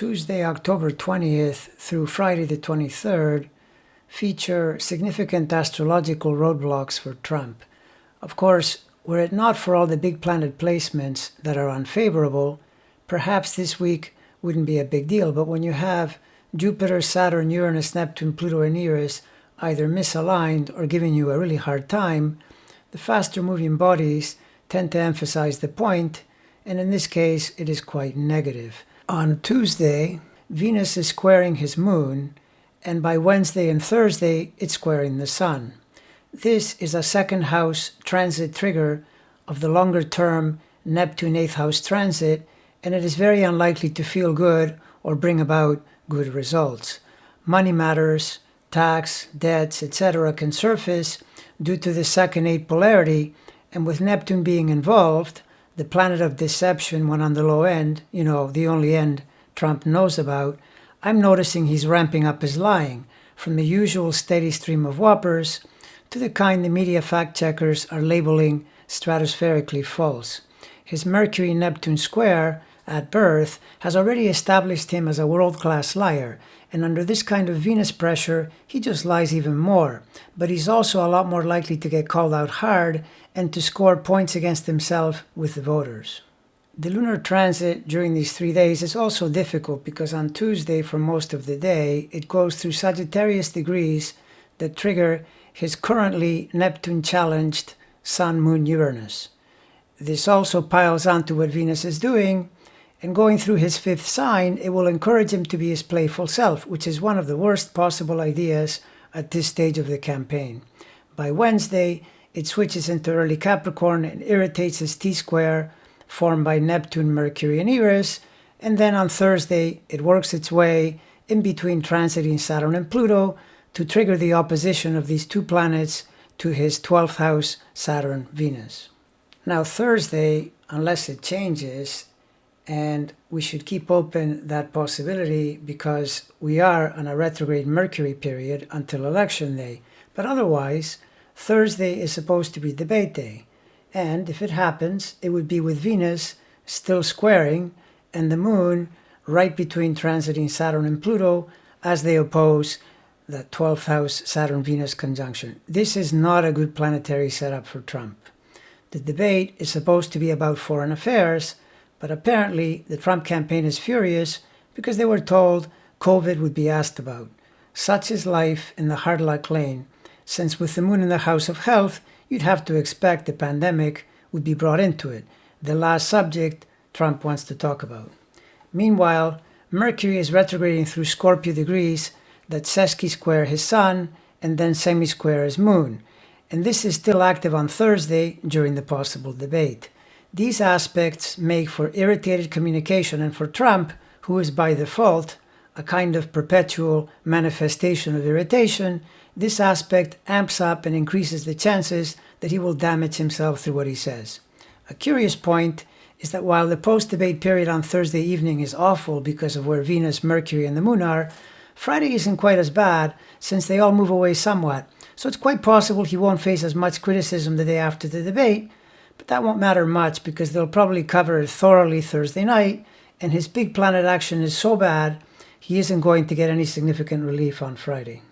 Tuesday, October 20th through Friday the 23rd feature significant astrological roadblocks for Trump. Of course, were it not for all the big planet placements that are unfavorable, perhaps this week wouldn't be a big deal. But when you have Jupiter, Saturn, Uranus, Neptune, Pluto, and Eris either misaligned or giving you a really hard time, the faster moving bodies tend to emphasize the point, and in this case, it is quite negative. On Tuesday, Venus is squaring his moon, and by Wednesday and Thursday, it's squaring the sun. This is a second house transit trigger of the longer term Neptune 8th house transit, and it is very unlikely to feel good or bring about good results. Money matters, tax, debts, etc. can surface due to the second 8 polarity, and with Neptune being involved, the planet of deception when on the low end, the only end Trump knows about, I'm noticing he's ramping up his lying from the usual steady stream of whoppers to the kind the media fact checkers are labeling stratospherically false. His Mercury-Neptune square at birth has already established him as a world-class liar, and under this kind of Venus pressure, he just lies even more. But he's also a lot more likely to get called out hard and to score points against himself with the voters. The lunar transit during these 3 days is also difficult because on Tuesday, for most of the day, it goes through Sagittarius degrees that trigger his currently Neptune-challenged Sun-Moon Uranus. This also piles onto what Venus is doing, and going through his 5th sign, it will encourage him to be his playful self, which is one of the worst possible ideas at this stage of the campaign. By Wednesday, it switches into early Capricorn and irritates his T-square formed by Neptune, Mercury, and Eris, and then on Thursday, it works its way in between transiting Saturn and Pluto to trigger the opposition of these two planets to his 12th house, Saturn-Venus. Now Thursday, unless it changes, and we should keep open that possibility because we are on a retrograde Mercury period until election day. But otherwise, Thursday is supposed to be debate day. And if it happens, it would be with Venus still squaring and the moon right between transiting Saturn and Pluto as they oppose that 12th house Saturn-Venus conjunction. This is not a good planetary setup for Trump. The debate is supposed to be about foreign affairs, but apparently the Trump campaign is furious because they were told COVID would be asked about. Such is life in the hard luck lane, since with the moon in the house of health, you'd have to expect the pandemic would be brought into it, the last subject Trump wants to talk about. Meanwhile, Mercury is retrograding through Scorpio degrees that sesqui-square his sun and then semi-square his moon, and this is still active on Thursday during the possible debate. These aspects make for irritated communication, and for Trump, who is by default a kind of perpetual manifestation of irritation, this aspect amps up and increases the chances that he will damage himself through what he says. A curious point is that while the post-debate period on Thursday evening is awful because of where Venus, Mercury, and the moon are, Friday isn't quite as bad since they all move away somewhat, so it's quite possible he won't face as much criticism the day after the debate, but that won't matter much because they'll probably cover it thoroughly Thursday night, and his big planet action is so bad, he isn't going to get any significant relief on Friday.